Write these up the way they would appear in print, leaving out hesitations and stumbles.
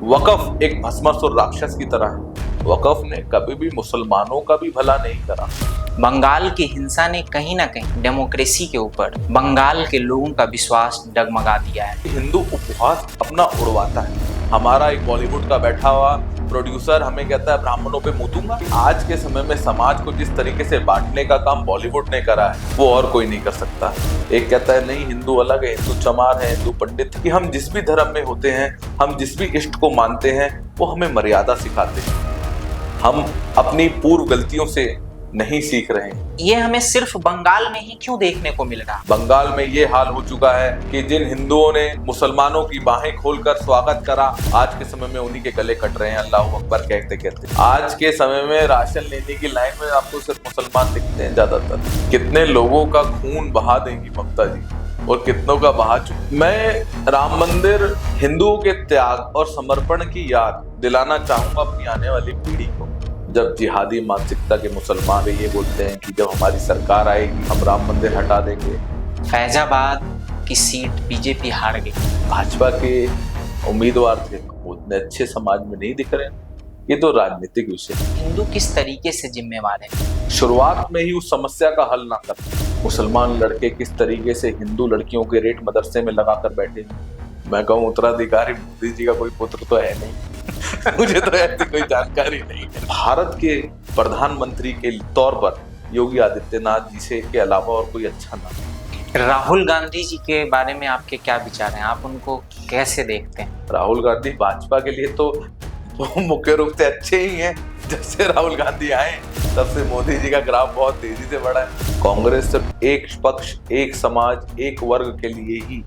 वक़फ़ एक भस्मासुर राक्षस की तरह है। वक़फ़ ने कभी भी मुसलमानों का भी भला नहीं करा। बंगाल की हिंसा ने कहीं ना कहीं डेमोक्रेसी के ऊपर बंगाल के लोगों का विश्वास डगमगा दिया है। हिंदू उपवास अपना उड़वाता है। हमारा एक बॉलीवुड का बैठा हुआ प्रोड्यूसर हमें कहता है ब्राह्मणों पे मुतूंगा। आज के समय में समाज को जिस तरीके से बांटने का काम बॉलीवुड ने करा है वो और कोई नहीं कर सकता। एक कहता है नहीं हिंदू अलग है, हिंदू चमार है, हिंदू पंडित, कि हम जिस भी धर्म में होते हैं, हम जिस भी इष्ट को मानते हैं वो हमें मर्यादा सिखाते हैं। हम अपनी पूर्व गलतियों से नहीं सीख रहे हैं। ये हमें सिर्फ बंगाल में ही क्यों देखने को मिल रहा? बंगाल में ये हाल हो चुका है कि जिन हिंदुओं ने मुसलमानों की बाहें खोलकर स्वागत करा, आज के समय में उन्हीं के गले कट रहे हैं अल्लाह अकबर कहते कहते। आज के समय में राशन लेने की लाइन में आपको सिर्फ मुसलमान दिखते हैं ज्यादातर। कितने लोगों का खून बहा देंगी ममता जी और कितनों का बहा चुकी। मैं राम मंदिर हिंदुओं के त्याग और समर्पण की याद दिलाना चाहूंगा अपनी आने वाली पीढ़ी को। जब जिहादी मानसिकता के मुसलमान ये बोलते हैं कि जब हमारी सरकार आएगी हम राम मंदिर हटा देंगे। फैजाबाद की सीट बीजेपी हार गई। भाजपा के उम्मीदवार थे वो उतने अच्छे समाज में नहीं दिख रहे। ये तो राजनीतिक विषय है। हिंदू किस तरीके से जिम्मेवार है? शुरुआत में ही उस समस्या का हल ना कर। मुसलमान लड़के किस तरीके से हिंदू लड़कियों के रेट मदरसे में लगा कर बैठे हैं। मैं कहूँ उत्तराधिकारी मोदी जी का कोई पुत्र तो है नहीं। मुझे तो ऐसी कोई जानकारी नहीं है। भारत के प्रधानमंत्री के तौर पर योगी आदित्यनाथ जी से के अलावा और कोई अच्छा ना। राहुल गांधी जी के बारे में आपके क्या विचार हैं? आप उनको कैसे देखते हैं? राहुल गांधी भाजपा के लिए तो मुख्य रूप से अच्छे ही हैं। जब से राहुल गांधी आए तब से मोदी जी का ग्राफ बहुत तेजी से बढ़ा है। कांग्रेस सिर्फ एक पक्ष, एक समाज, एक वर्ग के लिए ही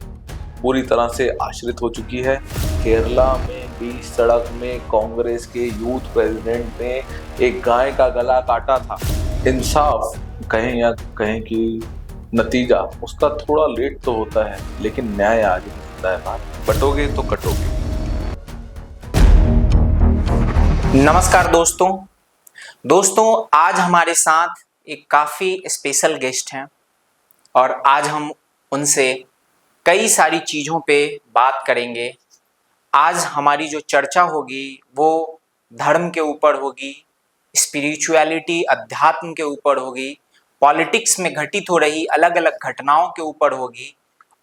पूरी तरह से आश्रित हो चुकी है। केरला में बीच सड़क में कांग्रेस के यूथ प्रेसिडेंट ने एक गाय का गला काटा था। इंसाफ कहें या कहें कि नतीजा उसका थोड़ा लेट तो होता है लेकिन न्याय आज भी होता है। बटोगे तो कटोगे। नमस्कार दोस्तों, आज हमारे साथ एक काफ़ी स्पेशल गेस्ट हैं और आज हम उनसे कई सारी चीज़ों पे बात करेंगे। आज हमारी जो चर्चा होगी वो धर्म के ऊपर होगी, स्पिरिचुअलिटी अध्यात्म के ऊपर होगी, पॉलिटिक्स में घटित हो रही अलग अलग घटनाओं के ऊपर होगी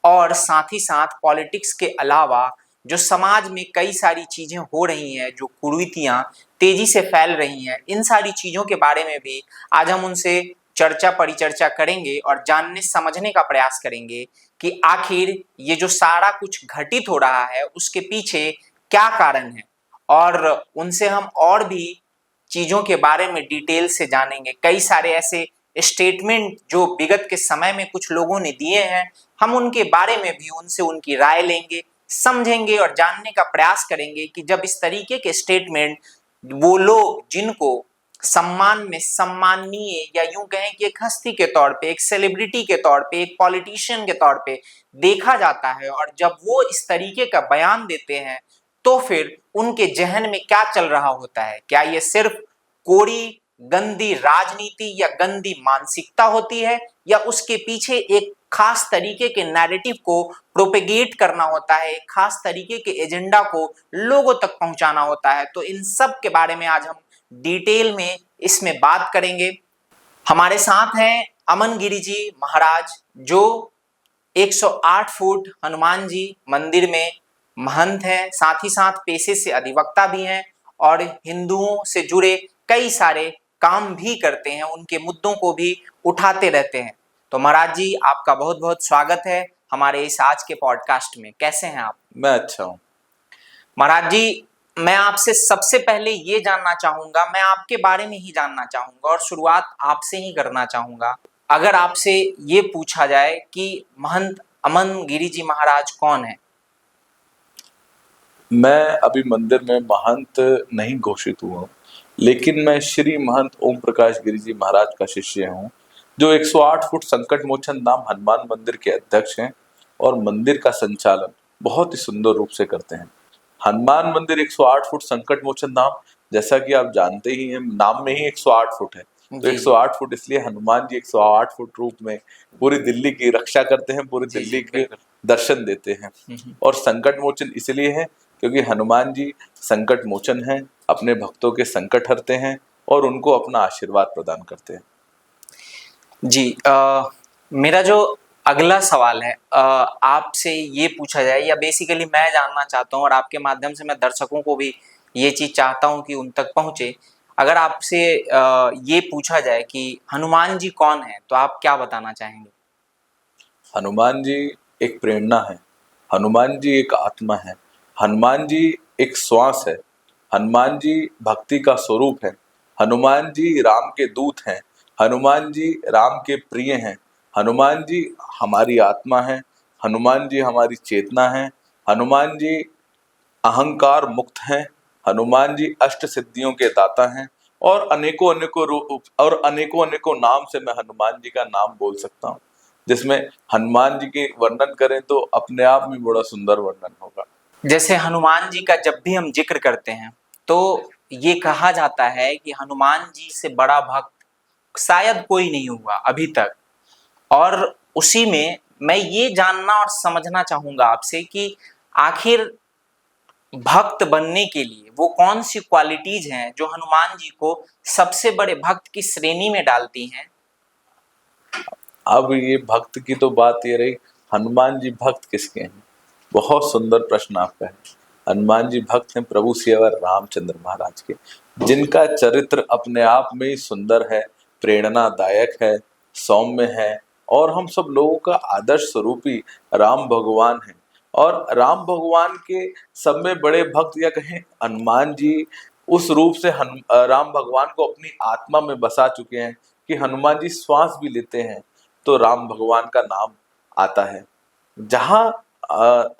और साथ ही साथ पॉलिटिक्स के अलावा जो समाज में कई सारी चीज़ें हो रही हैं, जो कुरीतियाँ तेजी से फैल रही हैं, इन सारी चीज़ों के बारे में भी आज हम उनसे चर्चा परिचर्चा करेंगे और जानने समझने का प्रयास करेंगे कि आखिर ये जो सारा कुछ घटित हो रहा है उसके पीछे क्या कारण है। और उनसे हम और भी चीज़ों के बारे में डिटेल से जानेंगे। कई सारे ऐसे स्टेटमेंट जो विगत के समय में कुछ लोगों ने दिए हैं, हम उनके बारे में भी उनसे उनकी राय लेंगे, समझेंगे और जानने का प्रयास करेंगे कि जब इस तरीके के स्टेटमेंट वो लोग जिनको सम्मान में सम्माननीय या यूं कहें कि एक हस्ती के तौर पे, एक सेलिब्रिटी के तौर पे, एक पॉलिटिशियन के तौर पे देखा जाता है और जब वो इस तरीके का बयान देते हैं तो फिर उनके जहन में क्या चल रहा होता है? क्या ये सिर्फ कोरी गंदी राजनीति या गंदी मानसिकता होती है या उसके पीछे एक खास तरीके के नैरेटिव को प्रोपेगेट करना होता है, एक खास तरीके के एजेंडा को लोगों तक पहुंचाना होता है? तो इन सब के बारे में आज हम डिटेल में इसमें बात करेंगे। हमारे साथ हैं अमन गिरी जी महाराज, जो 108 फुट हनुमान जी मंदिर में महंत हैं, साथ ही साथ पेशे से अधिवक्ता भी हैं और हिंदुओं से जुड़े कई सारे काम भी करते हैं, उनके मुद्दों को भी उठाते रहते हैं। तो महाराज जी, आपका बहुत बहुत स्वागत है हमारे इस आज के पॉडकास्ट में। कैसे हैं आप? मैं अच्छा हूँ महाराज जी। मैं आपसे सबसे पहले ये जानना चाहूंगा, मैं आपके बारे में ही जानना चाहूंगा और शुरुआत आपसे ही करना चाहूंगा। अगर आपसे ये पूछा जाए कि महंत अमन गिरी जी महाराज कौन है? मैं अभी मंदिर में महंत नहीं घोषित हुआ, लेकिन मैं श्री महंत ओम प्रकाश गिरी जी महाराज का शिष्य हूँ, जो 108 फुट संकट मोचन धाम हनुमान मंदिर के अध्यक्ष हैं और मंदिर का संचालन बहुत ही सुंदर रूप से करते हैं। हनुमान मंदिर 108 फुट संकट मोचन धाम, जैसा कि आप जानते ही हैं, नाम में ही 108 फुट है। तो 108 फुट इसलिए हनुमान जी 108 फुट रूप में पूरी दिल्ली की रक्षा करते हैं, पूरी दिल्ली के दर्शन देते हैं। और संकट मोचन इसलिए है क्योंकि हनुमान जी संकट मोचन हैं, अपने भक्तों के संकट हरते हैं और उनको अपना आशीर्वाद प्रदान करते हैं। जी, मेरा जो अगला सवाल है, आपसे ये पूछा जाए, या बेसिकली मैं जानना चाहता हूँ और आपके माध्यम से मैं दर्शकों को भी ये चीज चाहता हूँ कि उन तक पहुंचे। अगर आपसे ये पूछा जाए कि हनुमान जी कौन है, तो आप क्या बताना चाहेंगे? हनुमान जी एक प्रेरणा है, हनुमान जी एक आत्मा है, हनुमान जी एक श्वास है, हनुमान जी भक्ति का स्वरूप है, हनुमान जी राम के दूत हैं, हनुमान जी राम के प्रिय हैं, हनुमान जी हमारी आत्मा है, हनुमान जी हमारी चेतना है, हनुमान जी अहंकार मुक्त हैं, हनुमान जी अष्ट सिद्धियों के दाता हैं और अनेकों अनेकों रूप और अनेकों अनेकों नाम से मैं हनुमान जी का नाम बोल सकता हूँ, जिसमें हनुमान जी के वर्णन करें तो अपने आप में बड़ा सुंदर वर्णन होगा। जैसे हनुमान जी का जब भी हम जिक्र करते हैं तो ये कहा जाता है कि हनुमान जी से बड़ा भक्त शायद कोई नहीं हुआ अभी तक। और उसी में मैं ये जानना और समझना चाहूंगा आपसे कि आखिर भक्त बनने के लिए वो कौन सी क्वालिटीज हैं जो हनुमान जी को सबसे बड़े भक्त की श्रेणी में डालती हैं? अब ये भक्त की तो बात ये रही, हनुमान जी भक्त किसके हैं? बहुत सुंदर प्रश्न आपका है। हनुमान जी भक्त हैं प्रभु सियावर रामचंद्र महाराज के, जिनका चरित्र अपने आप में ही सुंदर है, प्रेरणादायक है, सौम्य है और हम सब लोगों का आदर्श स्वरूपी राम भगवान है। और राम भगवान के सब में बड़े भक्त या कहें हनुमान जी उस रूप से राम भगवान को अपनी आत्मा में बसा चुके हैं कि हनुमान जी श्वास भी लेते हैं तो राम भगवान का नाम आता है। जहां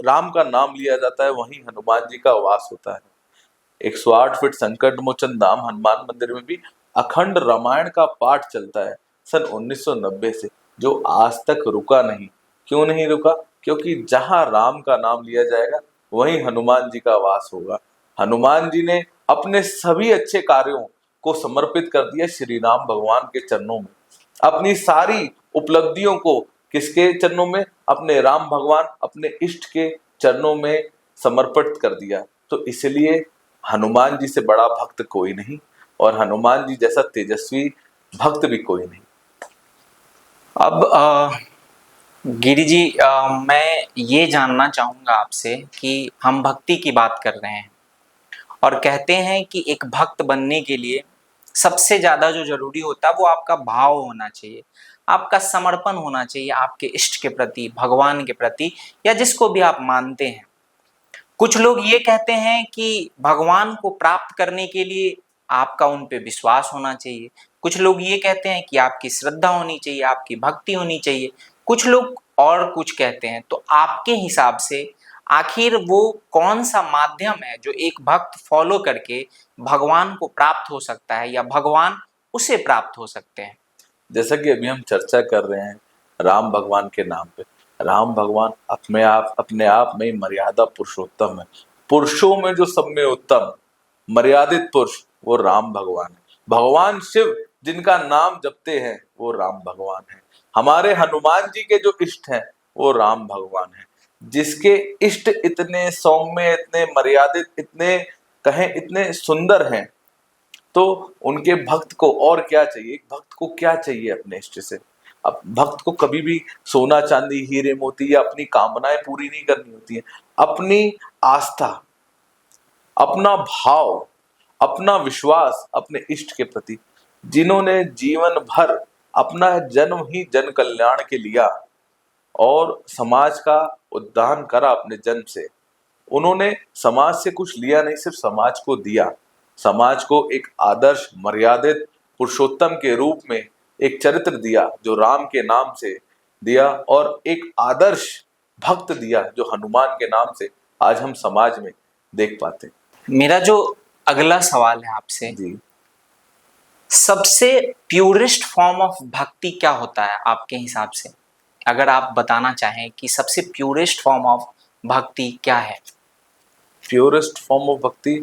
राम का नाम लिया जाता है वहीं हनुमान जी का वास होता है। 108 फीट संकट मोचन धाम हनुमान मंदिर में भी अखंड रामायण का पाठ चलता है सन 1990 से, जो आज तक रुका नहीं। क्यों नहीं रुका? क्योंकि जहां राम का नाम लिया जाएगा वहीं हनुमान जी का वास होगा। हनुमान जी ने अपने सभी अच्छे कार्यों को समर्पित कर दिया श्री राम भगवान के चरणों में, अपनी सारी उपलब्धियों को किसके चरणों में? अपने राम भगवान, अपने इष्ट के चरणों में समर्पित कर दिया। तो इसलिए हनुमान जी से बड़ा भक्त कोई नहीं और हनुमान जी जैसा तेजस्वी भक्त भी कोई नहीं। अब गिरी जी, मैं ये जानना चाहूंगा आपसे कि हम भक्ति की बात कर रहे हैं और कहते हैं कि एक भक्त बनने के लिए सबसे ज्यादा जो जरूरी होता है वो आपका भाव होना चाहिए, आपका समर्पण होना चाहिए आपके इष्ट के प्रति, भगवान के प्रति, या जिसको भी आप मानते हैं। कुछ लोग ये कहते हैं कि भगवान को प्राप्त करने के लिए आपका उन पे विश्वास होना चाहिए, कुछ लोग ये कहते हैं कि आपकी श्रद्धा होनी चाहिए, आपकी भक्ति होनी चाहिए, कुछ लोग और कुछ कहते हैं। तो आपके हिसाब से आखिर वो कौन सा माध्यम है जो एक भक्त फॉलो करके भगवान को प्राप्त हो सकता है या भगवान उसे प्राप्त हो सकते हैं? जैसा कि अभी हम चर्चा कर रहे हैं राम भगवान के नाम पे, राम भगवान अपने आप में ही मर्यादा पुरुषोत्तम है। पुरुषों में जो सब में उत्तम मर्यादित पुरुष वो राम भगवान है। भगवान शिव जिनका नाम जपते हैं वो राम भगवान है। हमारे हनुमान जी के जो इष्ट हैं वो राम भगवान है। जिसके इष्ट इतने सौम्य, इतने मर्यादित, इतने कहें इतने सुंदर हैं, तो उनके भक्त को और क्या चाहिए? एक भक्त को क्या चाहिए अपने इष्ट से? अब भक्त को कभी भी सोना चांदी हीरे मोती या अपनी कामनाएं पूरी नहीं करनी होती है। अपनी आस्था, अपना भाव, अपना विश्वास अपने इष्ट के प्रति, जिन्होंने जीवन भर अपना जन्म ही जन कल्याण के लिया और समाज का उद्धार करा अपने जन्म से, उन्होंने समाज से कुछ लिया नहीं, सिर्फ समाज को दिया। समाज को एक आदर्श मर्यादित पुरुषोत्तम के रूप में एक चरित्र दिया जो राम के नाम से दिया, और एक आदर्श भक्त दिया जो हनुमान के नाम से आज हम समाज में देख पाते। मेरा जो अगला सवाल है आपसे, जी, सबसे प्यूरेस्ट फॉर्म ऑफ भक्ति क्या होता है आपके हिसाब से? अगर आप बताना चाहें कि सबसे प्यूरेस्ट फॉर्म ऑफ भक्ति क्या है? प्योरेस्ट फॉर्म ऑफ भक्ति,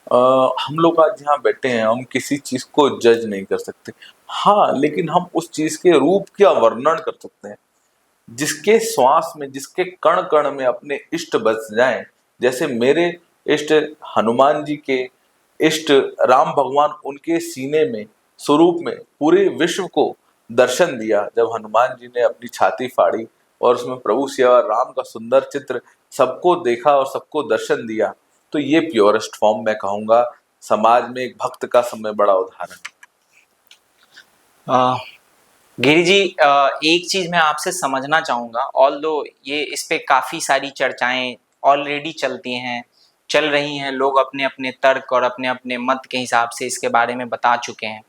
हम लोग आज यहाँ बैठे हैं, हम किसी चीज को जज नहीं कर सकते। हाँ, लेकिन हम उस चीज के रूप का वर्णन कर सकते हैं। जिसके श्वास में, जिसके कण कण में अपने इष्ट बस जाएं, जैसे मेरे इष्ट हनुमान जी के इष्ट राम भगवान उनके सीने में स्वरूप में पूरे विश्व को दर्शन दिया। जब हनुमान जी ने अपनी छाती फाड़ी और उसमें प्रभु सिया राम का सुंदर चित्र सबको देखा और सबको दर्शन दिया, तो ये प्योरेस्ट फॉर्म मैं कहूँगा समाज में एक भक्त का समय बड़ा उदाहरण है। गिरी जी, एक चीज मैं आपसे समझना चाहूंगा, ऑल्दो ये इस पे काफी सारी चर्चाएं ऑलरेडी चल रही हैं, लोग अपने अपने तर्क और अपने अपने मत के हिसाब से इसके बारे में बता चुके हैं।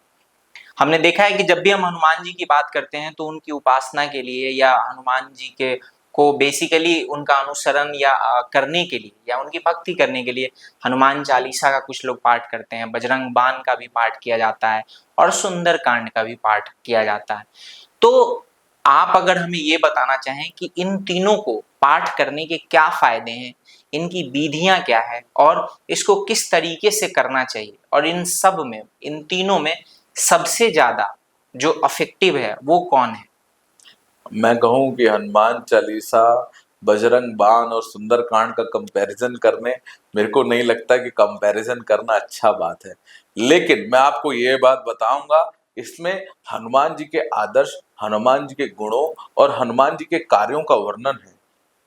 हमने देखा है कि जब भी हम हनुमान जी की बात करते हैं तो उनकी उपासना के लिए या हनुमान जी के को बेसिकली उनका अनुसरण या करने के लिए या उनकी भक्ति करने के लिए हनुमान चालीसा का कुछ लोग पाठ करते हैं, बजरंग बाण का भी पाठ किया जाता है और सुंदर कांड का भी पाठ किया जाता है। तो आप अगर हमें ये बताना चाहें कि इन तीनों को पाठ करने के क्या फायदे हैं, इनकी विधियां क्या है और इसको किस तरीके से करना चाहिए, और इन सब में, इन तीनों में सबसे ज्यादा जो अफेक्टिव है वो कौन है? मैं कहूँ कि हनुमान चालीसा, बजरंग बाण और सुंदर कांड का कंपैरिजन करने, मेरे को नहीं लगता कि कंपैरिजन करना अच्छा बात है। लेकिन मैं आपको ये बात बताऊंगा, इसमें हनुमान जी के आदर्श, हनुमान जी के गुणों और हनुमान जी के कार्यों का वर्णन है।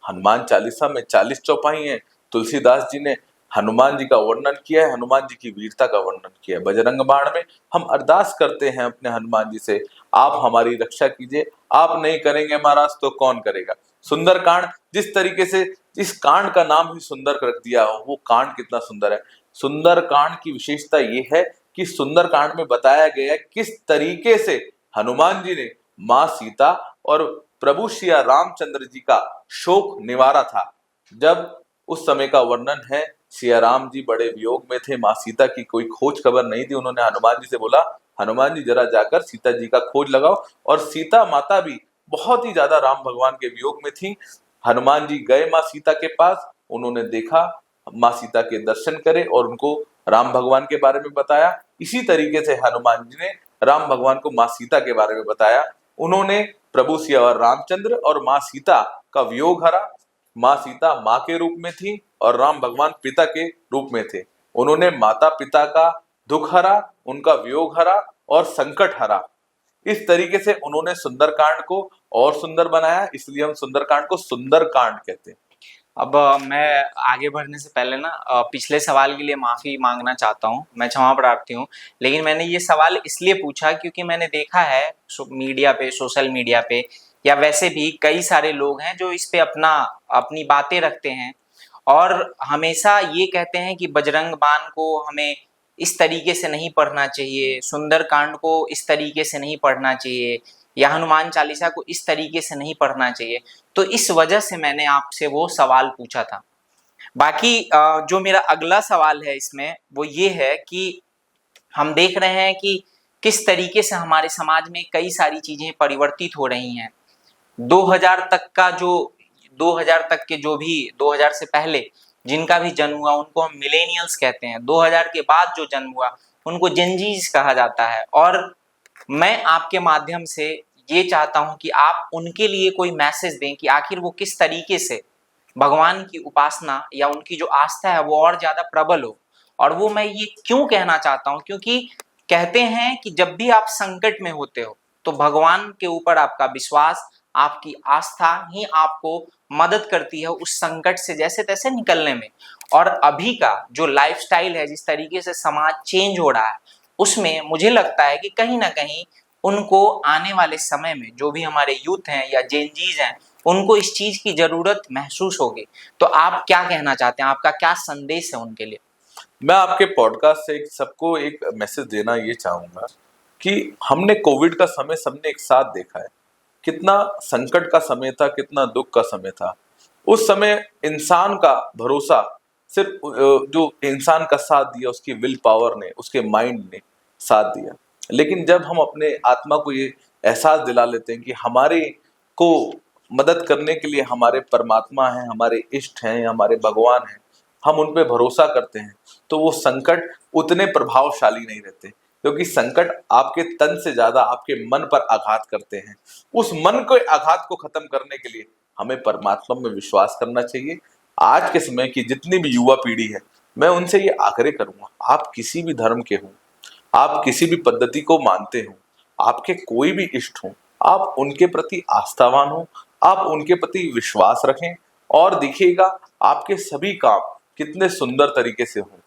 हनुमान चालीसा में 40 चौपाई हैं। तुलसीदास जी ने हनुमान जी का वर्णन किया है, हनुमान जी की वीरता का वर्णन किया है। बजरंग बाण में हम अरदास करते हैं अपने हनुमान जी से, आप हमारी रक्षा कीजिए, आप नहीं करेंगे महाराज तो कौन करेगा। सुंदर कांड, जिस तरीके से इस कांड का नाम ही सुंदर रख दिया हो, वो कांड कितना सुंदर है। सुंदर कांड की विशेषता ये है कि सुंदर कांड में बताया गया है किस तरीके से हनुमान जी ने माँ सीता और प्रभु श्री रामचंद्र जी का शोक निवारा था। जब उस समय का वर्णन है, सिया राम जी बड़े वियोग में थे, माँ सीता की कोई खोज खबर नहीं थी। उन्होंने हनुमान जी से बोला, हनुमान जी जरा जाकर सीता जी का खोज लगाओ। और सीता माता भी बहुत ही ज्यादा राम भगवान के वियोग में थी। हनुमान जी गए माँ सीता के पास, उन्होंने देखा, माँ सीता के दर्शन करे और उनको राम भगवान के बारे में बताया। इसी तरीके से हनुमान जी ने राम भगवान को माँ सीता के बारे में बताया। उन्होंने प्रभु श्री रामचंद्र और माँ सीता का वियोग हरा। माँ सीता माँ के रूप में थी और राम भगवान पिता के रूप में थे। उन्होंने माता पिता का दुख हरा, उनका वियोग हरा और संकट हरा। इस तरीके से उन्होंने सुंदरकांड को और सुंदर बनाया, इसलिए हम सुंदरकांड को सुंदरकांड कहते हैं। अब मैं आगे बढ़ने से पहले ना पिछले सवाल के लिए माफी मांगना चाहता हूँ, मैं क्षमा प्रार्थी हूँ। लेकिन मैंने ये सवाल इसलिए पूछा क्योंकि मैंने देखा है मीडिया पे, सोशल मीडिया पे या वैसे भी कई सारे लोग हैं जो इस पे अपनी बातें रखते हैं और हमेशा ये कहते हैं कि बजरंग बाण को हमें इस तरीके से नहीं पढ़ना चाहिए, सुंदर कांड को इस तरीके से नहीं पढ़ना चाहिए या हनुमान चालीसा को इस तरीके से नहीं पढ़ना चाहिए। तो इस वजह से मैंने आपसे वो सवाल पूछा था। बाकी जो मेरा अगला सवाल है इसमें वो ये है कि हम देख रहे हैं कि किस तरीके से हमारे समाज में कई सारी चीजें परिवर्तित हो रही हैं। 2000 तक का जो 2000 तक के जो भी 2000 से पहले जिनका भी जन्म हुआ उनको हम मिलेनियल्स कहते हैं। 2000 के बाद जो जन्म हुआ उनको जेनजीज कहा जाता है। और मैं आपके माध्यम से ये चाहता हूं कि आप उनके लिए कोई मैसेज दें कि आखिर वो किस तरीके से भगवान की उपासना या उनकी जो आस्था है वो और ज्यादा प्रबल हो। और वो मैं ये क्यों कहना चाहता हूं, क्योंकि कहते हैं कि जब भी आप संकट में होते हो तो भगवान के ऊपर आपका विश्वास, आपकी आस्था ही आपको मदद करती है उस संकट से जैसे तैसे निकलने में। और अभी का जो लाइफस्टाइल है, जिस तरीके से समाज चेंज हो रहा है, उसमें मुझे लगता है कि कहीं ना कहीं उनको आने वाले समय में जो भी हमारे यूथ हैं या जेनजीज हैं उनको इस चीज की जरूरत महसूस होगी। तो आप क्या कहना चाहते हैं, आपका क्या संदेश है उनके लिए? मैं आपके पॉडकास्ट से सबको एक मैसेज देना ये चाहूंगा कि हमने कोविड का समय सबने एक साथ देखा है। कितना संकट का समय था, कितना दुख का समय था। उस समय इंसान का भरोसा सिर्फ जो इंसान का साथ दिया उसकी विल पावर ने, उसके माइंड ने साथ दिया। लेकिन जब हम अपने आत्मा को ये एहसास दिला लेते हैं कि हमारे को मदद करने के लिए हमारे परमात्मा हैं, हमारे इष्ट हैं, हमारे भगवान हैं, हम उन पे भरोसा करते हैं, तो वो संकट उतने प्रभावशाली नहीं रहते, क्योंकि संकट आपके तन से ज्यादा आपके मन पर आघात करते हैं। उस मन के आघात को खत्म करने के लिए हमें परमात्मा में विश्वास करना चाहिए। आज के समय की जितनी भी युवा पीढ़ी है मैं उनसे ये आग्रह करूंगा, आप किसी भी धर्म के हों, आप किसी भी पद्धति को मानते हो, आपके कोई भी इष्ट हो, आप उनके प्रति आस्थावान हो, आप उनके प्रति विश्वास रखें और देखिएगा आपके सभी काम कितने सुंदर तरीके से हों।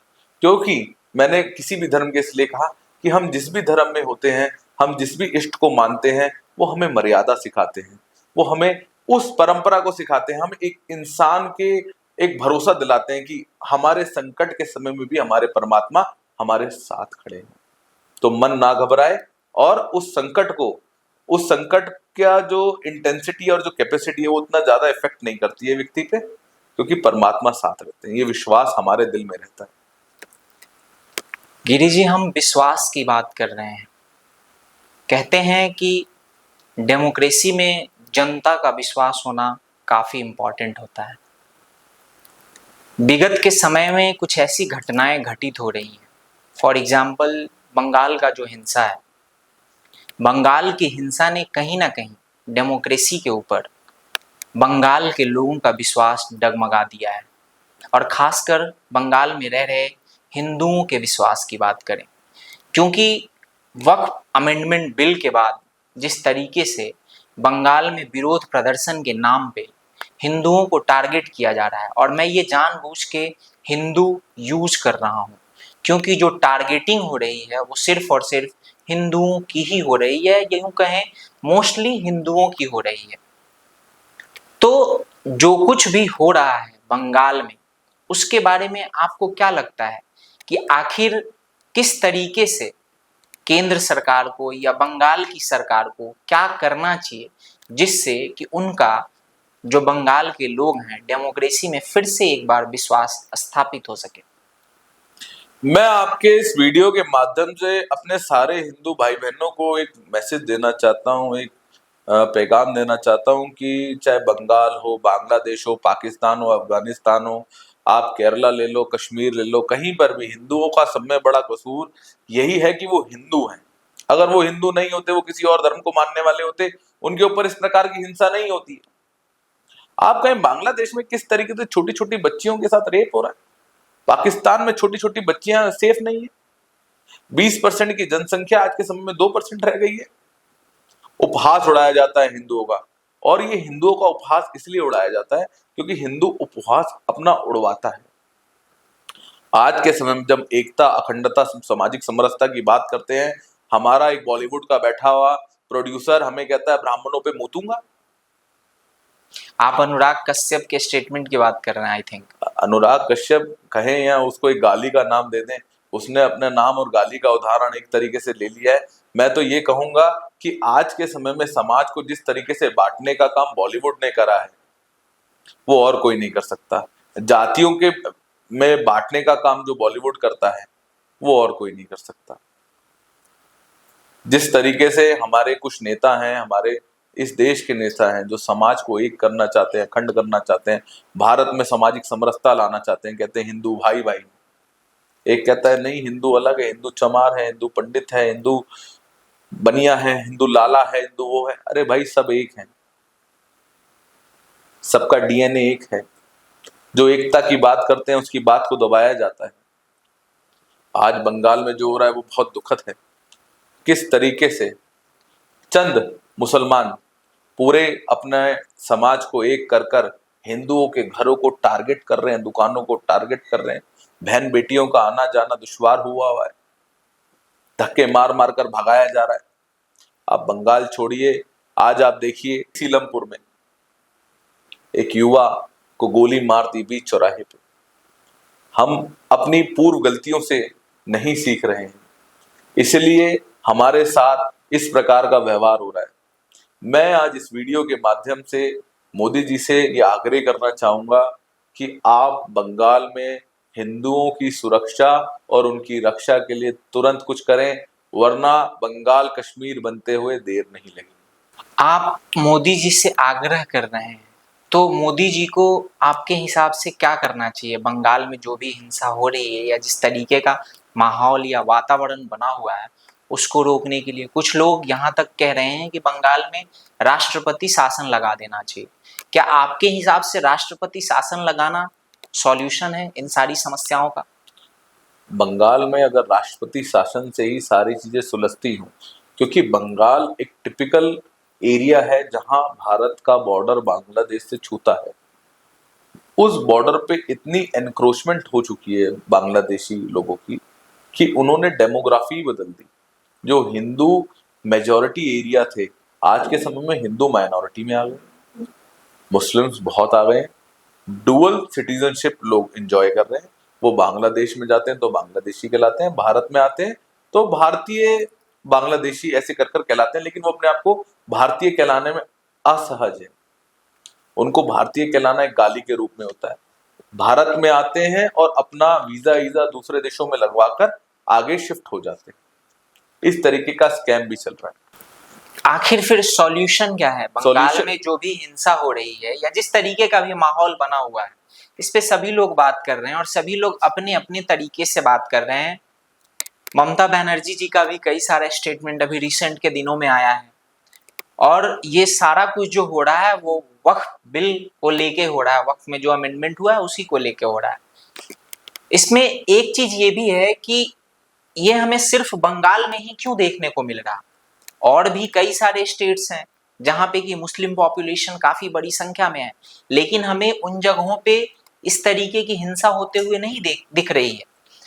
क्योंकि मैंने किसी भी धर्म के इसलिए कहा कि हम जिस भी धर्म में होते हैं, हम जिस भी इष्ट को मानते हैं, वो हमें मर्यादा सिखाते हैं, वो हमें उस परंपरा को सिखाते हैं, हम एक इंसान के एक भरोसा दिलाते हैं कि हमारे संकट के समय में भी हमारे परमात्मा हमारे साथ खड़े हैं। तो मन ना घबराए और उस संकट का जो इंटेंसिटी और जो कैपेसिटी है वो उतना ज्यादा इफेक्ट नहीं करती है व्यक्ति पे, क्योंकि परमात्मा साथ रहते हैं। ये विश्वास हमारे दिल में रहता है। गिरी जी, हम विश्वास की बात कर रहे हैं। कहते हैं कि डेमोक्रेसी में जनता का विश्वास होना काफी इम्पोर्टेंट होता है। विगत के समय में कुछ ऐसी घटनाएं घटित हो रही हैं। फॉर एग्जाम्पल, बंगाल का जो हिंसा है, बंगाल की हिंसा ने कहीं ना कहीं डेमोक्रेसी के ऊपर बंगाल के लोगों का विश्वास डगमगा दिया है। और खासकर बंगाल में रह रहे हिंदुओं के विश्वास की बात करें, क्योंकि वक्फ अमेंडमेंट बिल के बाद जिस तरीके से बंगाल में विरोध प्रदर्शन के नाम पे हिंदुओं को टारगेट किया जा रहा है, और मैं ये जानबूझ के हिंदू यूज कर रहा हूँ, क्योंकि जो टारगेटिंग हो रही है वो सिर्फ और सिर्फ हिंदुओं की ही हो रही है, यूं कहें मोस्टली हिंदुओं की हो रही है। तो जो कुछ भी हो रहा है बंगाल में, उसके बारे में आपको क्या लगता है कि आखिर किस तरीके से केंद्र सरकार को या बंगाल की सरकार को क्या करना चाहिए जिससे कि उनका जो बंगाल के लोग हैं डेमोक्रेसी में फिर से एक बार विश्वास स्थापित हो सके? मैं आपके इस वीडियो के माध्यम से अपने सारे हिंदू भाई बहनों को एक मैसेज देना चाहता हूँ, एक पैगाम देना चाहता हूँ कि चाहे बंगाल हो, बांग्लादेश हो, पाकिस्तान हो, अफगानिस्तान हो, आप केरला ले लो, कश्मीर ले लो, कहीं पर भी हिंदुओं का सब में बड़ा कसूर यही है कि वो हिंदू हैं। अगर वो हिंदू नहीं होते, वो किसी और धर्म को मानने वाले होते, उनके ऊपर इस प्रकार की हिंसा नहीं होती। आप कहें बांग्लादेश में किस तरीके से छोटी छोटी बच्चियों के साथ रेप हो रहा है, पाकिस्तान में छोटी छोटी बच्चियां सेफ नहीं है, 20% की जनसंख्या आज के समय में 2% रह गई है। उपहास उड़ाया जाता है हिंदुओं का, और ये हिंदुओं का उपहास इसलिए उड़ाया जाता है क्योंकि हिंदू उपहास अपना उड़वाता है। आज के समय में जब एकता, अखंडता, सामाजिक समरसता की बात करते हैं, हमारा एक बॉलीवुड का बैठा हुआ प्रोड्यूसर हमें कहता है ब्राह्मणों पे मूतूंगा। आप अनुराग कश्यप के स्टेटमेंट की बात कर रहे हैं, आई थिंक। अनुराग कश्यप कहें या उसको एक गाली का नाम दे दें, उसने अपने नाम और गाली का उदाहरण एक तरीके से ले लिया है। मैं तो ये कहूंगा कि आज के समय में समाज को जिस तरीके से बांटने का काम बॉलीवुड ने करा है वो और कोई नहीं कर सकता। जातियों के में बांटने का काम जो बॉलीवुड करता है वो और कोई नहीं कर सकता। जिस तरीके से हमारे कुछ नेता हैं, हमारे इस देश के नेता हैं जो समाज को एक करना चाहते हैं, अखंड करना चाहते हैं, भारत में सामाजिक समरसता लाना चाहते हैं, कहते हैं हिंदू भाई भाई। एक कहता है नहीं, हिंदू अलग है, हिंदू चमार है, हिंदू पंडित है, हिंदू बनिया है, हिंदू लाला है, हिंदू वो है। अरे भाई, सब एक हैं, सबका डीएनए एक है। जो एकता की बात करते हैं उसकी बात को दबाया जाता है। आज बंगाल में जो हो रहा है वो बहुत दुखद है। किस तरीके से चंद मुसलमान पूरे अपने समाज को एक कर कर हिंदुओं के घरों को टारगेट कर रहे हैं, दुकानों को टारगेट कर रहे हैं, बहन बेटियों का आना जाना दुश्वार हुआ है, धक्के मार मार कर भगाया जा रहा है। आप बंगाल छोड़िए, आज आप देखिए सीलमपुर में एक युवा को गोली मार दी बीच चौराहे पे। हम अपनी पूर्व गलतियों से नहीं सीख रहे हैं, इसलिए हमारे साथ इस प्रकार का व्यवहार हो रहा है। मैं आज इस वीडियो के माध्यम से मोदी जी से ये आग्रह करना चाहूंगा कि आप बंगाल में हिंदुओं की सुरक्षा और उनकी रक्षा के लिए तुरंत कुछ करें, वरना बंगाल कश्मीर बनते हुए देर नहीं लगेगी। आप मोदी जी से आग्रह कर रहे हैं, तो मोदी जी को आपके हिसाब से क्या करना चाहिए बंगाल में जो भी हिंसा हो रही है या जिस तरीके का माहौल या वातावरण बना हुआ है उसको रोकने के लिए? कुछ लोग यहाँ तक कह रहे हैं कि बंगाल में राष्ट्रपति शासन लगा देना चाहिए। क्या आपके हिसाब से राष्ट्रपति शासन लगाना सॉल्यूशन है इन सारी समस्याओं का? बंगाल में अगर राष्ट्रपति शासन से ही सारी चीजें सुलझती हों, क्योंकि बंगाल एक टिपिकल एरिया है जहां भारत का बॉर्डर बांग्लादेश से छूता है। उस बॉर्डर पे इतनी एनक्रोचमेंट हो चुकी है बांग्लादेशी लोगों की कि उन्होंने डेमोग्राफी बदल दी। जो हिंदू मेजॉरिटी एरिया थे, आज के समय में हिंदू माइनॉरिटी में आ गए, मुस्लिम्स बहुत आ गए, डुअल सिटीजनशिप लोग एंजॉय कर रहे हैं। वो बांग्लादेश में जाते हैं तो बांग्लादेशी कहलाते हैं, भारत में आते हैं तो भारतीय बांग्लादेशी ऐसे कर कर कहलाते हैं, लेकिन वो अपने आप को भारतीय कहलाने में असहज है। उनको भारतीय कहलाना एक गाली के रूप में होता है। भारत में आते हैं और अपना वीजा वीजा दूसरे देशों में लगवाकर आगे शिफ्ट हो जाते हैं। इस तरीके का स्कैम भी चल रहा है। आखिर फिर सॉल्यूशन क्या है? बंगाल Solution- में जो भी हिंसा हो रही है या जिस तरीके का भी माहौल बना हुआ है, इस पे सभी लोग बात कर रहे हैं और सभी लोग अपने अपने तरीके से बात कर रहे हैं। ममता बनर्जी जी का भी कई सारे स्टेटमेंट अभी रिसेंट के दिनों में आया है और ये सारा कुछ जो हो रहा है वो वक्फ बिल को लेके हो रहा है। वक्फ में जो अमेंडमेंट हुआ है उसी को लेके हो रहा है। इसमें एक चीज ये भी है कि ये हमें सिर्फ बंगाल में ही क्यों देखने को मिल रहा, और भी कई सारे स्टेट्स हैं जहां पे कि मुस्लिम पॉपुलेशन काफी बड़ी संख्या में है, लेकिन हमें उन जगहों पे इस तरीके की हिंसा होते हुए नहीं दिख रही है,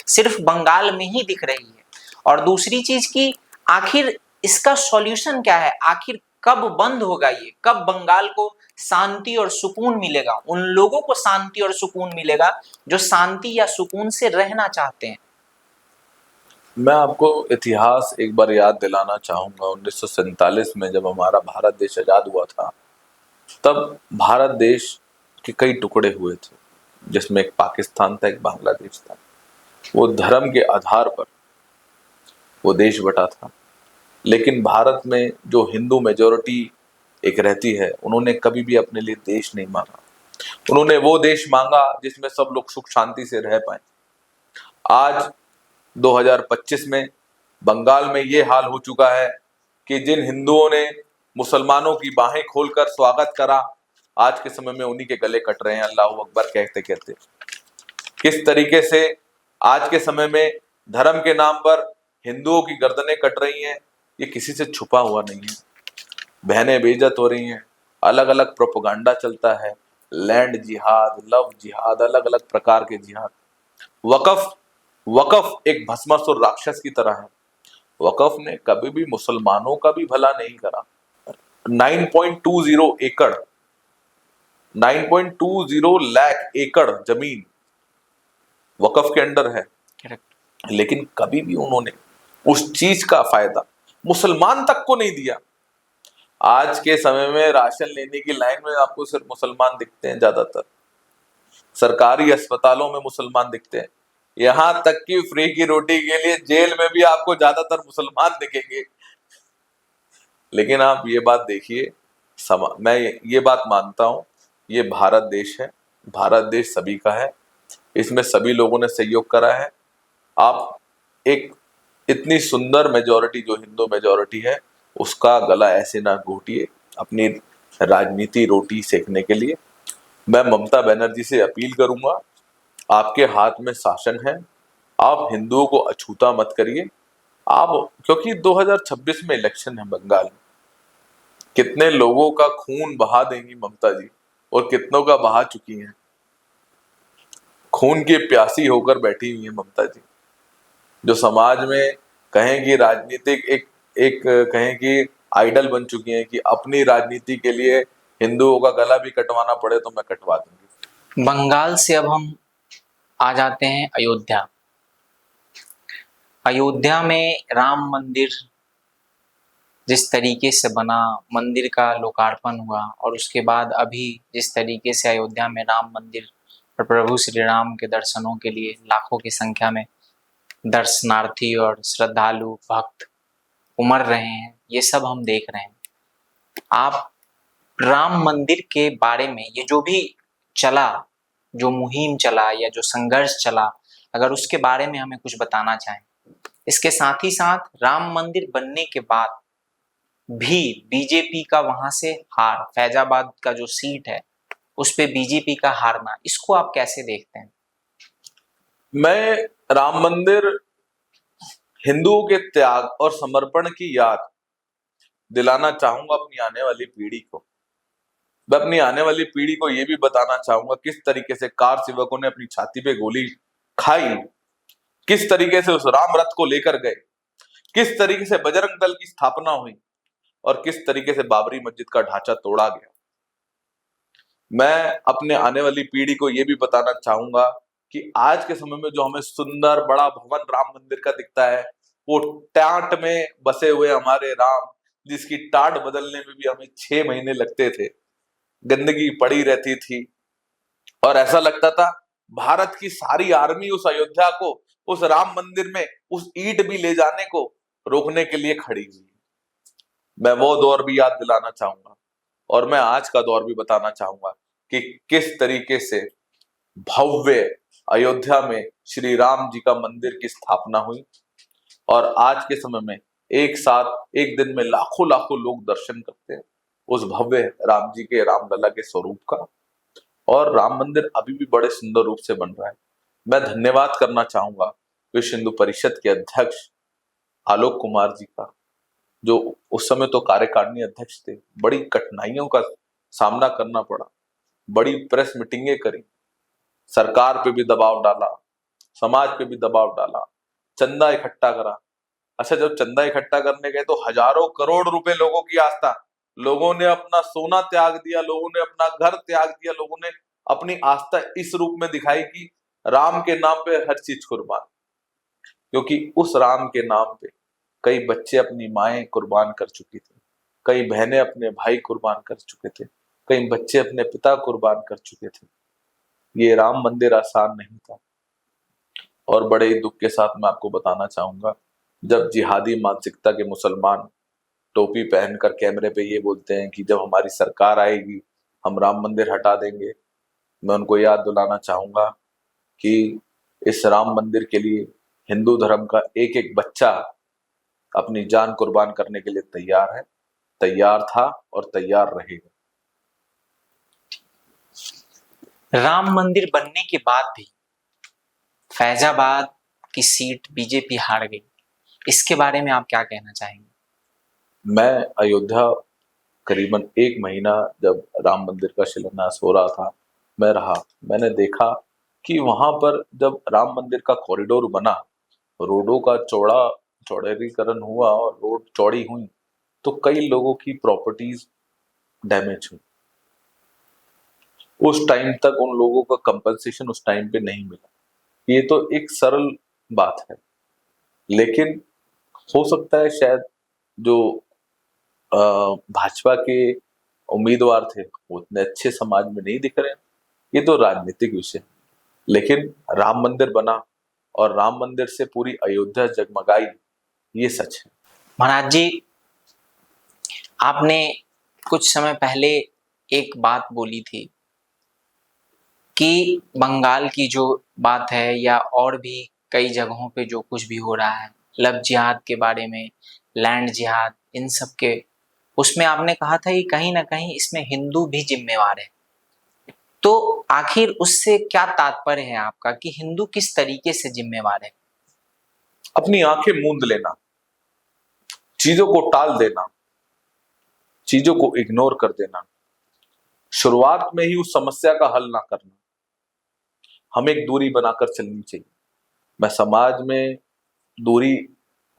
सिर्फ बंगाल में ही दिख रही है। और दूसरी चीज की आखिर इसका सॉल्यूशन क्या है? आखिर कब बंद होगा ये? कब बंगाल को शांति और सुकून मिलेगा? उन लोगों को शांति और सुकून मिलेगा जो शांति या सुकून से रहना चाहते हैं। मैं आपको इतिहास एक बार याद दिलाना चाहूंगा। 1947 में जब हमारा भारत देश आजाद हुआ था, तब भारत देश के कई टुकड़े हुए थे, जिसमें एक पाकिस्तान था, एक बांग्लादेश था। वो धर्म के आधार पर वो देश बटा था, लेकिन भारत में जो हिंदू मेजॉरिटी एक रहती है, उन्होंने कभी भी अपने लिए देश नहीं मांगा। उन्होंने वो देश मांगा जिसमें सब लोग सुख शांति से रह पाए। आज 2025 में बंगाल में ये हाल हो चुका है कि जिन हिंदुओं ने मुसलमानों की बाहें खोलकर स्वागत करा, आज के समय में उन्हीं के गले कट रहे हैं अल्लाहू अकबर कहते कहते। किस तरीके से आज के समय में धर्म के नाम पर हिंदुओं की गर्दनें कट रही हैं, ये किसी से छुपा हुआ नहीं है। बहनें बेइज्जत हो रही हैं, अलग अलग प्रोपेगेंडा चलता है, लैंड जिहाद, लव जिहाद, अलग अलग प्रकार के जिहाद। वकफ एक भस्मासुर राक्षस की तरह है। वकफ ने कभी भी मुसलमानों का भी भला नहीं करा। 9.20 एकड़ 9.20 लाख एकड़ जमीन वकफ के अंडर है, लेकिन कभी भी उन्होंने उस चीज का फायदा मुसलमान तक को नहीं दिया। आज के समय में राशन लेने की लाइन में आपको सिर्फ मुसलमान दिखते हैं, ज्यादातर सरकारी अस्पतालों में मुसलमान दिखते हैं, यहां तक कि फ्री की रोटी के लिए जेल में भी आपको ज्यादातर मुसलमान दिखेंगे। लेकिन आप ये बात देखिए, मैं ये बात मानता हूं, ये भारत देश है, भारत देश सभी का है, इसमें सभी लोगों ने सहयोग करा है। आप एक इतनी सुंदर मेजॉरिटी जो हिंदू मेजॉरिटी है, उसका गला ऐसे ना घोटिए अपनी राजनीति रोटी सेकने के लिए। मैं ममता बनर्जी से अपील करूंगा, आपके हाथ में शासन है, आप हिंदुओं को अछूता मत करिए। आप, क्योंकि 2026 में इलेक्शन है बंगाल में, कितने लोगों का खून बहा देंगी ममता जी, और कितनों का बहा चुकी हैं। खून की प्यासी होकर बैठी हुई है ममता जी, जो समाज में कहें कि राजनीतिक एक कहें कि आइडल बन चुकी हैं कि अपनी राजनीति के लिए हिंदुओं का गला भी कटवाना पड़े तो मैं कटवा दूंगी। बंगाल से अब हम आ जाते हैं अयोध्या। अयोध्या में राम मंदिर जिस तरीके से बना, मंदिर का लोकार्पण हुआ, और उसके बाद अभी जिस तरीके से अयोध्या में राम मंदिर और प्रभु श्री राम के दर्शनों के लिए लाखों की संख्या में दर्शनार्थी और श्रद्धालु भक्त उमड़ रहे हैं, ये सब हम देख रहे हैं। आप राम मंदिर के बारे में ये जो भी चला, जो मुहिम चला या जो संघर्ष चला, अगर उसके बारे में हमें कुछ बताना चाहें। इसके साथ ही साथ राम मंदिर बनने के बाद भी बीजेपी का वहां से हार, फैजाबाद का जो सीट है उस पे बीजेपी का हारना, इसको आप कैसे देखते हैं? मैं राम मंदिर हिंदुओं के त्याग और समर्पण की याद दिलाना चाहूंगा अपनी आने वाली पीढ़ी को। मैं अपनी आने वाली पीढ़ी को यह भी बताना चाहूंगा किस तरीके से कार सेवकों ने अपनी छाती पे गोली खाई, किस तरीके से उस राम रथ को लेकर गए, किस तरीके से बजरंग दल की स्थापना हुई और किस तरीके से बाबरी मस्जिद का ढांचा तोड़ा गया। मैं अपने आने वाली पीढ़ी को यह भी बताना चाहूंगा कि आज के समय में जो हमें सुंदर बड़ा भवन राम मंदिर का दिखता है, वो टाट में बसे हुए हमारे राम, जिसकी टाट बदलने में भी हमें 6 महीने लगते थे, गंदगी पड़ी रहती थी और ऐसा लगता था भारत की सारी आर्मी उस अयोध्या को, उस राम मंदिर में उस ईंट भी ले जाने को रोकने के लिए खड़ी हुई। मैं वो दौर भी याद दिलाना चाहूंगा और मैं आज का दौर भी बताना चाहूंगा कि किस तरीके से भव्य अयोध्या में श्री राम जी का मंदिर की स्थापना हुई और आज के समय में एक साथ एक दिन में लाखों लाखों लोग दर्शन करते हैं उस भव्य राम जी के रामलला के स्वरूप का। और राम मंदिर अभी भी बड़े सुंदर रूप से बन रहा है। मैं धन्यवाद करना चाहूंगा विश्व हिंदू परिषद के अध्यक्ष आलोक कुमार जी का, जो उस समय तो कार्यकारिणी अध्यक्ष थे। बड़ी कठिनाइयों का सामना करना पड़ा, बड़ी प्रेस मीटिंगें करी, सरकार पे भी दबाव डाला, समाज पे भी दबाव डाला, चंदा इकट्ठा करा। अच्छा, जब चंदा इकट्ठा करने गए तो हजारों करोड़ रुपए लोगों की आस्था, लोगों ने अपना सोना त्याग दिया, लोगों ने अपना घर त्याग दिया, लोगों ने अपनी आस्था इस रूप में दिखाई कि राम के नाम पे हर चीज कुर्बान। क्योंकि उस राम के नाम पे कई बच्चे अपनी माएं कुर्बान कर चुकी थी, कई बहनें अपने भाई कुर्बान कर चुके थे, कई बच्चे अपने पिता कुर्बान कर चुके थे। ये राम मंदिर आसान नहीं था। और बड़े ही दुख के साथ मैं आपको बताना चाहूंगा, जब जिहादी मानसिकता के मुसलमान टोपी पहनकर कैमरे पे ये बोलते हैं कि जब हमारी सरकार आएगी हम राम मंदिर हटा देंगे, मैं उनको याद दिलाना चाहूंगा कि इस राम मंदिर के लिए हिंदू धर्म का एक एक बच्चा अपनी जान कुर्बान करने के लिए तैयार है, तैयार था और तैयार रहेगा। राम मंदिर बनने के बाद भी फैजाबाद की सीट बीजेपी हार गई, इसके बारे में आप क्या कहना चाहेंगे? मैं अयोध्या करीबन 1 महीना जब राम मंदिर का शिलान्यास हो रहा था, मैं रहा, मैंने देखा कि वहां पर जब राम मंदिर का कॉरिडोर बना, रोडों का चौड़ीकरण हुआ और रोड चौड़ी हुई, तो कई लोगों की प्रॉपर्टीज डैमेज हुई। उस टाइम तक उन लोगों का कंपनसेशन उस टाइम पे नहीं मिला। ये तो एक सरल बात है, लेकिन हो सकता है शायद जो भाजपा के उम्मीदवार थे वो उतने अच्छे समाज में नहीं दिख रहे हैं। ये तो राजनीतिक विषय है, लेकिन राम मंदिर बना और राम मंदिर से पूरी अयोध्या जगमगाई, ये सच है। महाराज जी, आपने कुछ समय पहले एक बात बोली थी कि बंगाल की जो बात है या और भी कई जगहों पे जो कुछ भी हो रहा है, लव जिहाद के बारे में, लैंड जिहाद, इन सब के, उसमें आपने कहा था कि कहीं ना कहीं इसमें हिंदू भी जिम्मेवार है। तो आखिर उससे क्या तात्पर्य है आपका कि हिंदू किस तरीके से जिम्मेवार है? अपनी आंखें मूंद लेना, चीजों को टाल देना, चीजों को इग्नोर कर देना, शुरुआत में ही उस समस्या का हल ना करना। हमें एक दूरी बनाकर चलनी चाहिए। मैं समाज में दूरी,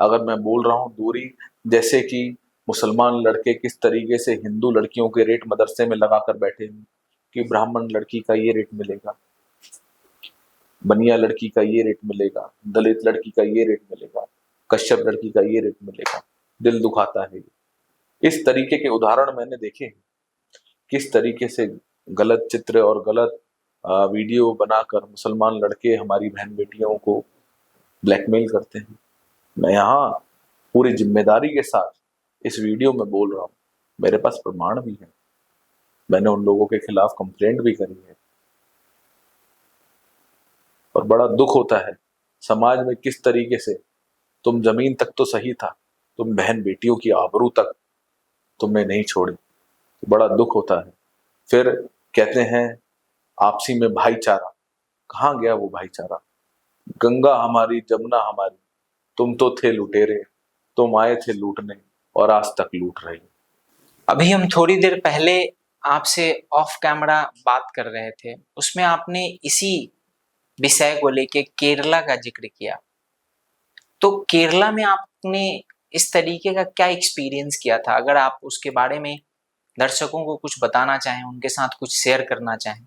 अगर मैं बोल रहा हूं दूरी, जैसे कि मुसलमान लड़के किस तरीके से हिंदू लड़कियों के रेट मदरसे में लगाकर बैठे हैं कि ब्राह्मण लड़की का ये रेट मिलेगा, बनिया लड़की का ये रेट मिलेगा, दलित लड़की का ये रेट मिलेगा, कश्यप लड़की का ये रेट मिलेगा। दिल दुखाता है। इस तरीके के उदाहरण मैंने देखे हैं, किस तरीके से गलत चित्र और गलत वीडियो बनाकर मुसलमान लड़के हमारी बहन बेटियों को ब्लैकमेल करते हैं। मैं यहाँ पूरी जिम्मेदारी के साथ इस वीडियो में बोल रहा हूँ, मेरे पास प्रमाण भी है, मैंने उन लोगों के खिलाफ कंप्लेंट भी करी है। और बड़ा दुख होता है समाज में किस तरीके से तुम जमीन तक तो सही था, तुम बहन बेटियों की आबरू तक तुमने नहीं छोड़ी। तो बड़ा दुख होता है। फिर कहते हैं आपसी में भाईचारा, कहाँ गया वो भाईचारा? गंगा हमारी जमुना हमारी, तुम तो थे लुटेरे, तुम आए थे लूटने और आज तक लूट रहे हो। अभी हम थोड़ी देर पहले आपसे ऑफ कैमरा बात कर रहे थे, उसमें आपने इसी विषय को लेके केरला का जिक्र किया। तो केरला में आपने इस तरीके का क्या एक्सपीरियंस किया था? अगर आप उसके बारे में दर्शकों को कुछ बताना चाहें, उनके साथ कुछ शेयर करना चाहें।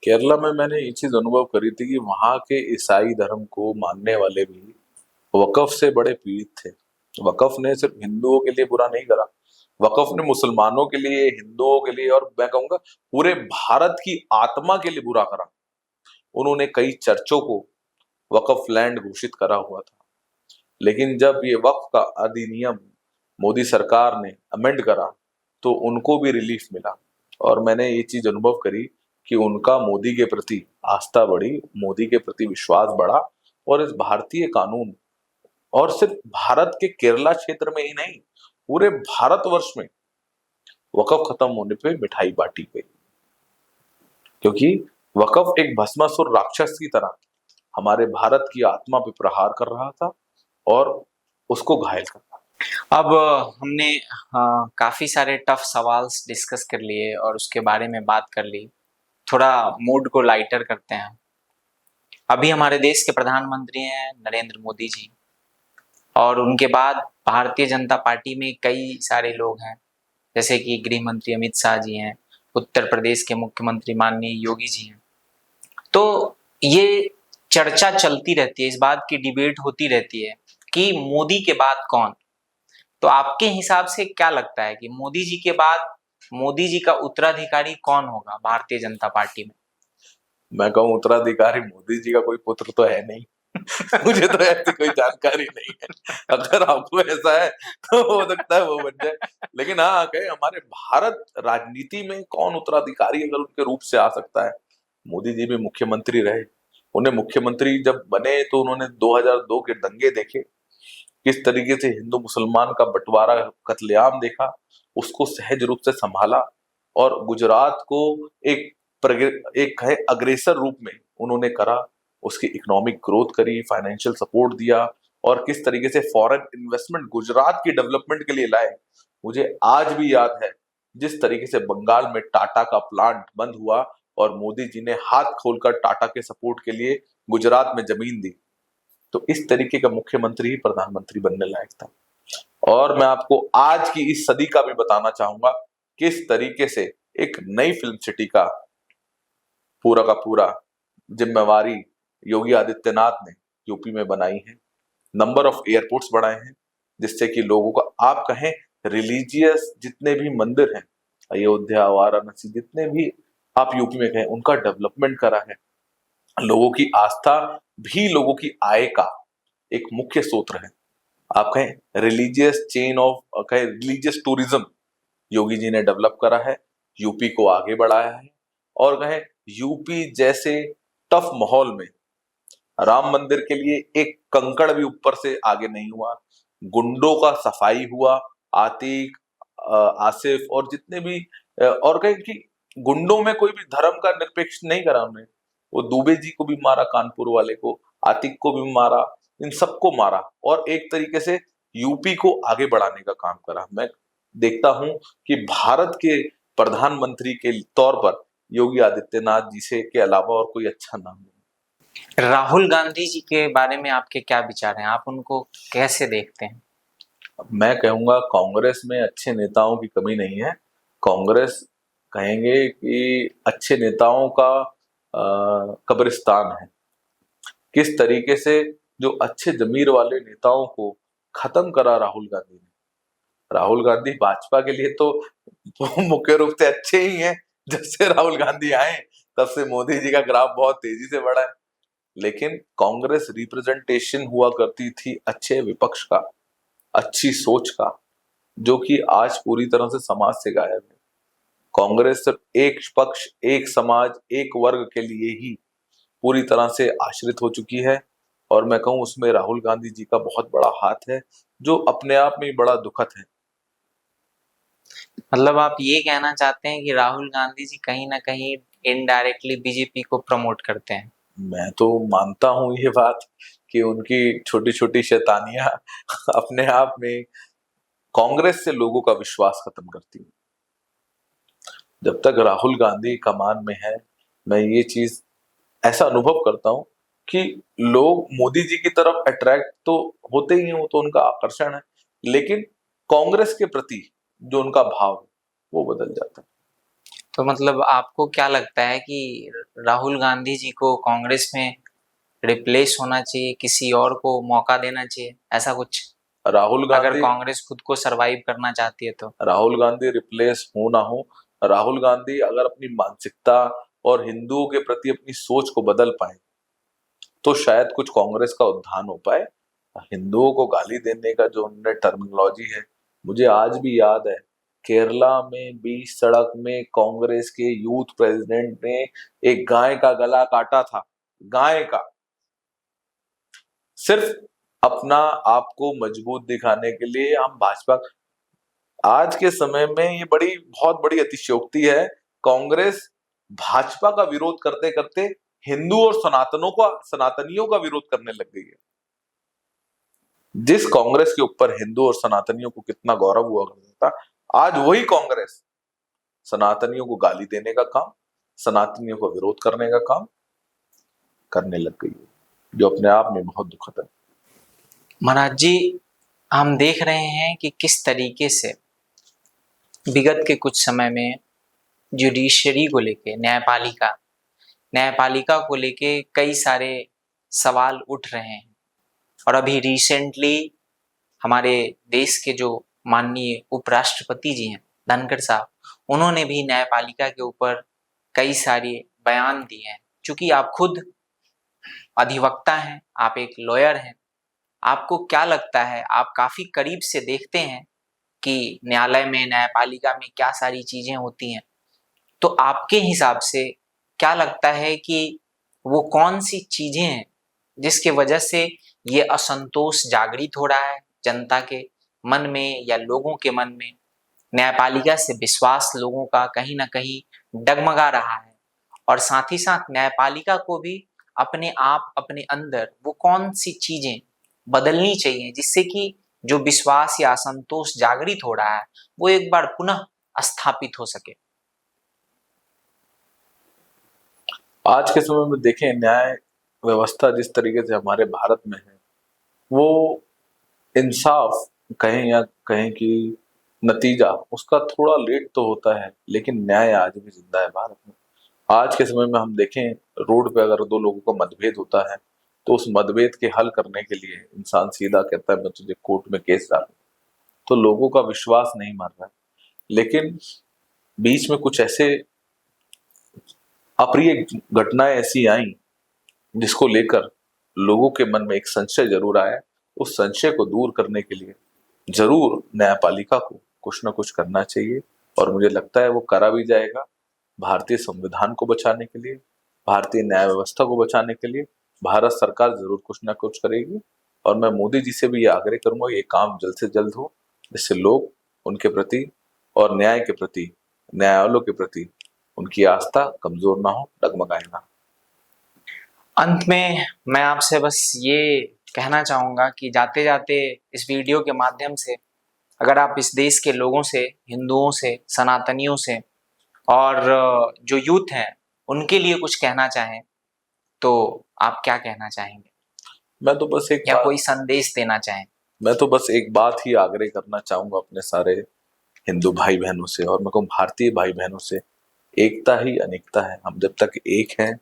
केरला में मैंने ये चीज अनुभव करी थी कि वहां के ईसाई धर्म को मानने वाले भी वकफ से बड़े पीड़ित थे। वकफ ने सिर्फ हिंदुओं के लिए बुरा नहीं करा, वकफ ने मुसलमानों के लिए, हिंदुओं के लिए और मैं कहूंगा पूरे भारत की आत्मा के लिए बुरा करा। उन्होंने कई चर्चों को वकफ लैंड घोषित करा हुआ था, लेकिन जब ये वक्फ का अधिनियम मोदी सरकार ने अमेंड करा तो उनको भी रिलीफ मिला। और मैंने ये चीज अनुभव करी कि उनका मोदी के प्रति आस्था बढ़ी, मोदी के प्रति विश्वास बढ़ा और इस भारतीय कानून, और सिर्फ भारत के केरला क्षेत्र में ही नहीं, पूरे भारतवर्ष में वकफ खत्म होने पे मिठाई बांटी गई, क्योंकि वकफ एक भस्मासुर राक्षस की तरह हमारे भारत की आत्मा पे प्रहार कर रहा था और उसको घायल कर रहा था। अब हमने काफी सारे टफ सवाल डिस्कस कर लिए और उसके बारे में बात कर ली। थोड़ा मूड को लाइटर करते हैं। अभी हमारे देश के प्रधानमंत्री हैं नरेंद्र मोदी जी, और उनके बाद भारतीय जनता पार्टी में कई सारे लोग हैं, जैसे कि गृह मंत्री अमित शाह जी हैं, उत्तर प्रदेश के मुख्यमंत्री माननीय योगी जी हैं। तो ये चर्चा चलती रहती है, इस बात की डिबेट होती रहती है कि मोदी के बाद कौन। तो आपके हिसाब से क्या लगता है कि मोदी जी के बाद मोदी जी का उत्तराधिकारी कौन होगा भारतीय जनता पार्टी में? मैं कहूँ उत्तराधिकारी मोदी जी का कोई पुत्र तो है नहीं। मुझे तो ऐसी कोई जानकारी नहीं है, अगर आपको ऐसा है तो हो सकता है वो बन जाए। लेकिन हाँ, कहे हमारे भारत राजनीति में कौन उत्तराधिकारी अगर उनके रूप से आ सकता है, मोदी जी भी मुख्यमंत्री रहे। उन्हें मुख्यमंत्री जब बने तो उन्होंने 2002 के दंगे देखे, किस तरीके से हिंदू मुसलमान का बंटवारा, कत्लेआम देखा, उसको सहज रूप से संभाला और गुजरात को एक एक कहे अग्रेसर रूप में उन्होंने करा, उसकी इकोनॉमिक ग्रोथ करी, फाइनेंशियल सपोर्ट दिया और किस तरीके से फॉरेन इन्वेस्टमेंट गुजरात की डेवलपमेंट के लिए लाए। मुझे आज भी याद है जिस तरीके से बंगाल में टाटा का प्लांट बंद हुआ और मोदी जी ने हाथ खोलकर टाटा के सपोर्ट के लिए गुजरात में जमीन दी। तो इस तरीके का मुख्यमंत्री ही प्रधानमंत्री बनने लायक था। और मैं आपको आज की इस सदी का भी बताना चाहूंगा किस तरीके से एक नई फिल्म सिटी का पूरा जिम्मेवारी योगी आदित्यनाथ ने यूपी में बनाई है। नंबर ऑफ एयरपोर्ट्स बढ़ाए हैं, जिससे कि लोगों का आप कहें रिलीजियस जितने भी मंदिर हैं, अयोध्या, वाराणसी, जितने भी आप यूपी में कहें, उनका डेवलपमेंट करा है। लोगों की आस्था भी लोगों की आय का एक मुख्य स्रोत है। आप कहें रिलीजियस चेन ऑफ, कहें रिलीजियस टूरिज्म योगी जी ने डेवलप करा है, यूपी को आगे बढ़ाया है। और कहें यूपी जैसे टफ माहौल में राम मंदिर के लिए एक कंकड़ भी ऊपर से आगे नहीं हुआ, गुंडों का सफाई हुआ, आतिक, आसिफ और जितने भी और कहें कि गुंडों में कोई भी धर्म का निरपेक्ष नहीं करा उन्होंने। वो दुबे जी को भी मारा, कानपुर वाले को, आतिक को भी मारा, इन सबको मारा और एक तरीके से यूपी को आगे बढ़ाने का काम करा। मैं देखता हूं कि भारत के प्रधानमंत्री के तौर पर योगी आदित्यनाथ जी से के अलावा और कोई अच्छा नाम नहीं। राहुल गांधी जी के बारे में आपके क्या विचार हैं? आप उनको कैसे देखते हैं? मैं कहूंगा कांग्रेस में अच्छे नेताओं की कमी नहीं है। कांग्रेस कहेंगे कि अच्छे नेताओं का कब्रिस्तान है। किस तरीके से जो अच्छे जमीर वाले नेताओं को खत्म करा राहुल गांधी ने। राहुल गांधी भाजपा के लिए तो मुख्य रूप से अच्छे ही हैं, जब से राहुल गांधी आए तब से मोदी जी का ग्राफ बहुत तेजी से बढ़ा है। लेकिन कांग्रेस रिप्रेजेंटेशन हुआ करती थी अच्छे विपक्ष का, अच्छी सोच का, जो कि आज पूरी तरह से समाज से गायब है। कांग्रेस सिर्फ एक पक्ष, एक समाज, एक वर्ग के लिए ही पूरी तरह से आश्रित हो चुकी है और मैं कहूं उसमें राहुल गांधी जी का बहुत बड़ा हाथ है, जो अपने आप में बड़ा दुखद है। मतलब आप ये कहना चाहते हैं कि राहुल गांधी जी कहीं ना कहीं इनडायरेक्टली बीजेपी को प्रमोट करते हैं? मैं तो मानता हूं ये बात कि उनकी छोटी छोटी शैतानियां अपने आप में कांग्रेस से लोगों का विश्वास खत्म करती है। जब तक राहुल गांधी कमान में है, मैं ये चीज ऐसा अनुभव करता हूं कि लोग मोदी जी की तरफ अट्रैक्ट तो होते ही हैं, वो तो उनका आकर्षण है, लेकिन कांग्रेस के प्रति जो उनका भाव है वो बदल जाता है। तो मतलब आपको क्या लगता है कि राहुल गांधी जी को कांग्रेस में रिप्लेस होना चाहिए, किसी और को मौका देना चाहिए, ऐसा कुछ? राहुल अगर गांधी कांग्रेस खुद को सरवाइव करना चाहती है तो? राहुल गांधी रिप्लेस हो ना हो, राहुल गांधी अगर अपनी मानसिकता और हिंदुओं के प्रति अपनी सोच को बदल पाए तो शायद कुछ कांग्रेस का उत्थान हो पाए। हिंदुओं को गाली देने का जो उन्होंने टर्मिनोलॉजी है, मुझे आज भी याद है, केरला में बीच सड़क में कांग्रेस के यूथ प्रेसिडेंट ने एक गाय का गला काटा था, गाय का, सिर्फ अपना आप को मजबूत दिखाने के लिए। हम भाजपा, आज के समय में ये बहुत बड़ी अतिशयोक्ति है, कांग्रेस भाजपा का विरोध करते करते हिंदू और सनातनियों का विरोध करने लग गई है। जिस कांग्रेस के ऊपर हिंदू और सनातनियों को कितना गौरव हुआ करता था, आज वही कांग्रेस सनातनियों को गाली देने का काम, सनातनियों का विरोध करने का काम करने लग गई है, जो अपने आप में बहुत दुखद है। महाराज जी, हम देख रहे हैं कि किस तरीके से विगत के कुछ समय में जुडिशरी को लेके, न्यायपालिका को लेके कई सारे सवाल उठ रहे हैं। और अभी रिसेंटली हमारे देश के जो माननीय उपराष्ट्रपति जी हैं, धनखड़ साहब, उन्होंने भी न्यायपालिका के ऊपर कई सारे बयान दिए हैं। चूंकि आप खुद अधिवक्ता हैं, आप एक लॉयर हैं, आपको क्या लगता है, आप काफी करीब से देखते हैं कि न्यायालय में, न्यायपालिका में क्या सारी चीजें होती हैं, तो आपके हिसाब से क्या लगता है कि वो कौन सी चीजें हैं जिसके वजह से ये असंतोष जागृत हो रहा है जनता के मन में या लोगों के मन में? न्यायपालिका से विश्वास लोगों का कहीं ना कहीं डगमगा रहा है, और साथ ही साथ न्यायपालिका को भी अपने आप, अपने अंदर वो कौन सी चीजें बदलनी चाहिए जिससे कि जो विश्वास या असंतोष जागृत हो रहा है वो एक बार पुनः स्थापित हो सके? आज के समय में देखें, न्याय व्यवस्था जिस तरीके से हमारे भारत में है, वो इंसाफ कहें या कहें कि नतीजा उसका थोड़ा लेट तो होता है, लेकिन न्याय आज भी जिंदा है भारत में। आज के समय में हम देखें, रोड पे अगर दो लोगों का मतभेद होता है तो उस मतभेद के हल करने के लिए इंसान सीधा कहता है मैं तुझे कोर्ट में केस डालूं, तो लोगों का विश्वास नहीं मर रहा है। लेकिन बीच में कुछ ऐसे अप्रिय घटनाएं ऐसी आई जिसको लेकर लोगों के मन में एक संशय जरूर आया। उस संशय को दूर करने के लिए जरूर न्यायपालिका को कुछ ना कुछ करना चाहिए, और मुझे लगता है वो करा भी जाएगा। भारतीय संविधान को बचाने के लिए, भारतीय न्याय व्यवस्था को बचाने के लिए भारत सरकार जरूर कुछ ना कुछ करेगी। और मैं मोदी जी से भी ये आग्रह करूंगा, ये काम जल्द से जल्द हो, जिससे लोग उनके प्रति और न्याय के प्रति, न्यायालयों के प्रति उनकी आस्था कमजोर ना हो, डगमगाए ना। अंत में मैं आपसे बस ये कहना चाहूंगा कि जाते जाते इस वीडियो के माध्यम से अगर आप इस देश के लोगों से, हिंदुओं से, सनातनियों से और जो यूथ हैं उनके लिए कुछ कहना चाहें तो आप क्या कहना चाहेंगे, मैं तो बस एक या बात कोई संदेश देना चाहें? मैं तो बस एक बात ही आग्रह करना चाहूंगा अपने सारे हिंदू भाई बहनों से, और मैं कहूँ भारतीय भाई बहनों से, एकता ही अनेकता है। हम जब तक एक हैं,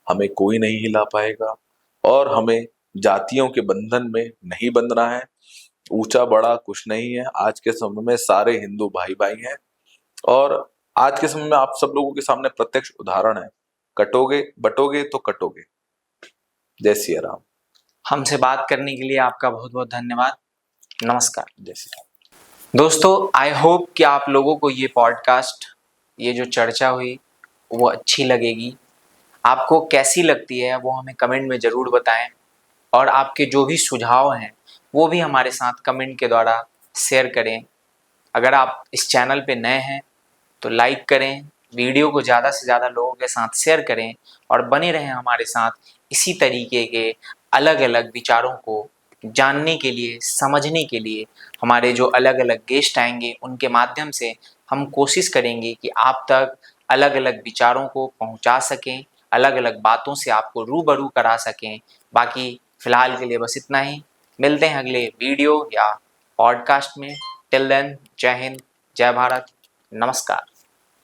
हमें कोई नहीं हिला पाएगा, और हमें जातियों के बंधन में नहीं बंधना है। ऊंचा बड़ा कुछ नहीं है। आज के समय में सारे हिंदू भाई भाई हैं, और आज के समय में आप सब लोगों के सामने प्रत्यक्ष उदाहरण है, कटोगे बटोगे तो कटोगे। जय सिया राम। हमसे बात करने के लिए आपका बहुत बहुत धन्यवाद। नमस्कार। जय सिया राम। दोस्तों, आई होप कि आप लोगों को ये पॉडकास्ट, ये जो चर्चा हुई वो अच्छी लगेगी। आपको कैसी लगती है वो हमें कमेंट में ज़रूर बताएं, और आपके जो भी सुझाव हैं वो भी हमारे साथ कमेंट के द्वारा शेयर करें। अगर आप इस चैनल पे नए हैं तो लाइक करें, वीडियो को ज़्यादा से ज़्यादा लोगों के साथ शेयर करें, और बने रहें हमारे साथ इसी तरीके के अलग अलग विचारों को जानने के लिए, समझने के लिए हमारे जो अलग अलग गेस्ट आएंगे उनके माध्यम से हम कोशिश करेंगे कि आप तक अलग अलग विचारों को पहुंचा सकें, अलग अलग बातों से आपको रूबरू करा सकें। बाकी फ़िलहाल के लिए बस इतना ही। मिलते हैं अगले वीडियो या पॉडकास्ट में। टिल देन, जय हिंद, जय भारत, नमस्कार।